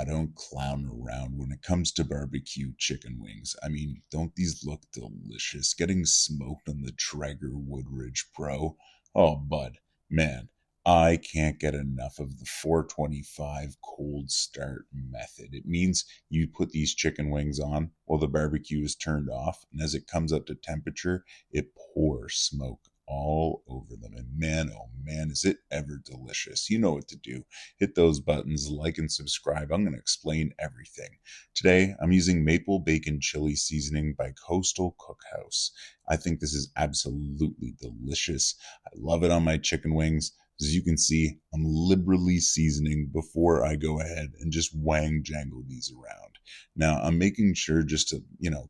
don't clown around when it comes to barbecue chicken wings. I mean, don't these look delicious? Getting smoked on the Traeger Woodridge Pro. Oh, bud, man, I can't get enough of the 425 cold start method. It means you put these chicken wings on while the barbecue is turned off, and as it comes up to temperature, it pours smoke all over them. And man, oh man, is it ever delicious. You know what to do. Hit those buttons, like and subscribe. I'm going to explain everything. Today, I'm using maple bacon chili seasoning by Coastal Cookhouse. I think this is absolutely delicious. I love it on my chicken wings. As you can see, I'm liberally seasoning before I go ahead and just wang jangle these around. Now, I'm making sure just to,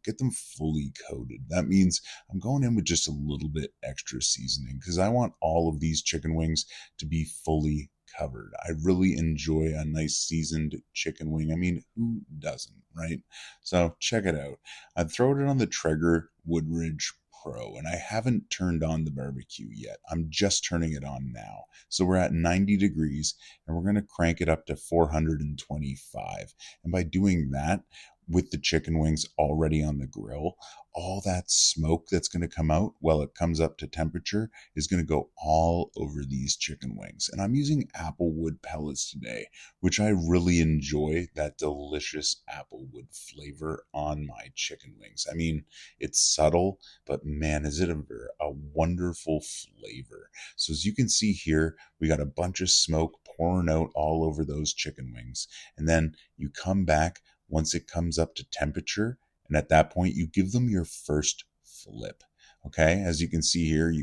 get them fully coated. That means I'm going in with just a little bit extra seasoning because I want all of these chicken wings to be fully covered. I really enjoy a nice seasoned chicken wing. I mean, who doesn't, right? So check it out. I've thrown it on the Traeger Woodridge Pro, and I haven't turned on the barbecue yet. I'm just turning it on now. So we're at 90 degrees and we're going to crank it up to 425. And by doing that, with the chicken wings already on the grill, all that smoke that's going to come out while it comes up to temperature is going to go all over these chicken wings. And I'm using Applewood pellets today, which I really enjoy that delicious Applewood flavor on my chicken wings. I mean, it's subtle, but man, is it a wonderful flavor. So as you can see here, we got a bunch of smoke pouring out all over those chicken wings. And then you come back once it comes up to temperature, and at that point you give them your first flip. Okay, as you can see here,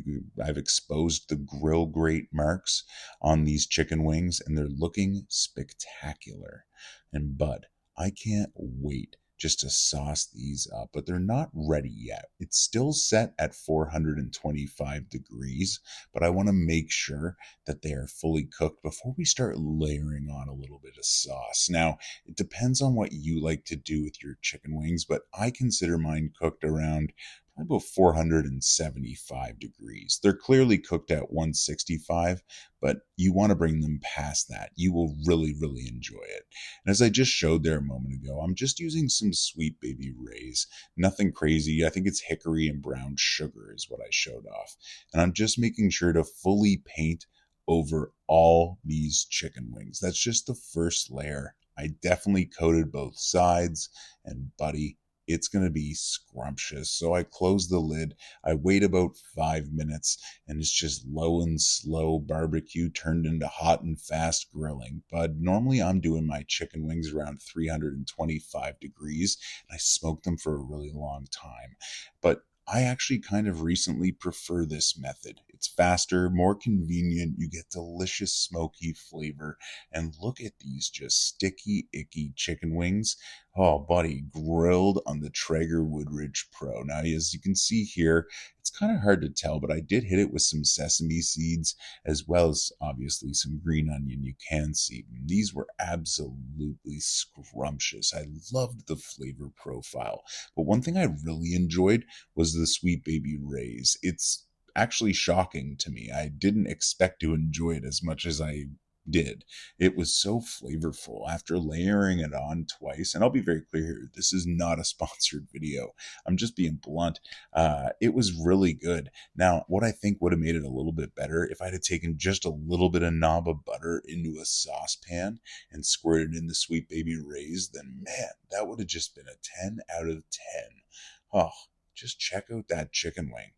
I've exposed the grill grate marks on these chicken wings and they're looking spectacular. And bud, I can't wait just to sauce these up, but they're not ready yet. It's still set at 425 degrees, but I want to make sure that they are fully cooked before we start layering on a little bit of sauce. Now, it depends on what you like to do with your chicken wings, but I consider mine cooked around about 475 degrees. They're clearly cooked at 165, but you want to bring them past that. You will really, really enjoy it. And as I just showed there a moment ago, I'm just using some Sweet Baby Ray's. Nothing crazy. I think it's hickory and brown sugar is what I showed off. And I'm just making sure to fully paint over all these chicken wings. That's just the first layer. I definitely coated both sides, and buddy, it's going to be scrumptious. So I close the lid. I wait about 5 minutes and it's just low and slow barbecue turned into hot and fast grilling. But normally I'm doing my chicken wings around 325 degrees and I smoke them for a really long time. But I actually kind of recently prefer this method. It's faster, more convenient. You get delicious smoky flavor. And look at these just sticky, icky chicken wings. Oh, buddy, grilled on the Traeger Woodridge Pro. Now, as you can see here, it's kind of hard to tell, but I did hit it with some sesame seeds as well as obviously some green onion. You can see these were absolutely scrumptious. I loved the flavor profile. But one thing I really enjoyed was the Sweet Baby Ray's. It's actually shocking to me. I didn't expect to enjoy it as much as I did. It was so flavorful after layering it on twice. And I'll be very clear here, this is not a sponsored video. I'm just being blunt. It was really good. Now, what I think would have made it a little bit better if I'd have taken just a little bit of knob of butter into a saucepan and squirted in the Sweet Baby Ray's, then man, that would have just been a 10 out of 10. Oh, just check out that chicken wing.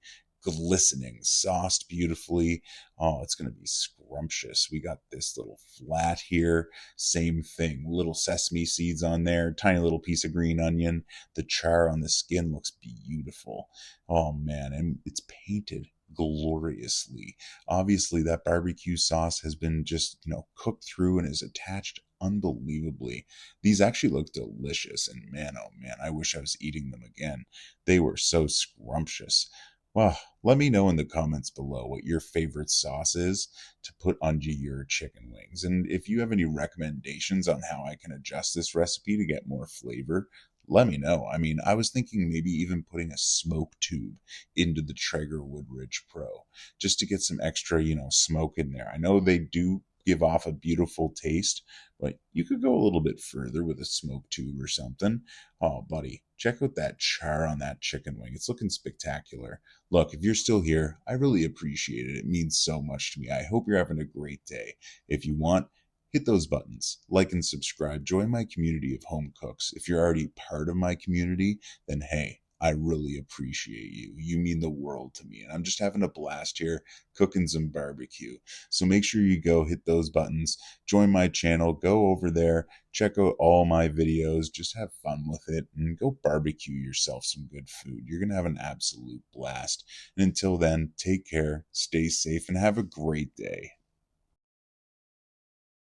Glistening, sauced beautifully. Oh, it's going to be scrumptious. We got this little flat here. Same thing. Little sesame seeds on there. Tiny little piece of green onion. The char on the skin looks beautiful. Oh, man. And it's painted gloriously. Obviously, that barbecue sauce has been just, cooked through and is attached unbelievably. These actually look delicious. And man, oh man, I wish I was eating them again. They were so scrumptious. Well, let me know in the comments below what your favorite sauce is to put onto your chicken wings. And if you have any recommendations on how I can adjust this recipe to get more flavor, let me know. I mean, I was thinking maybe even putting a smoke tube into the Traeger Woodridge Pro just to get some extra, smoke in there. I know they do give off a beautiful taste, but you could go a little bit further with a smoke tube or something. Oh, buddy, check out that char on that chicken wing. It's looking spectacular. Look, if you're still here, I really appreciate it. It means so much to me. I hope you're having a great day. If you want, hit those buttons, like and subscribe. Join my community of home cooks. If you're already part of my community, then hey, I really appreciate you. You mean the world to me. And I'm just having a blast here cooking some barbecue. So make sure you go hit those buttons, join my channel, go over there, check out all my videos, just have fun with it, and go barbecue yourself some good food. You're going to have an absolute blast. And until then, take care, stay safe, and have a great day.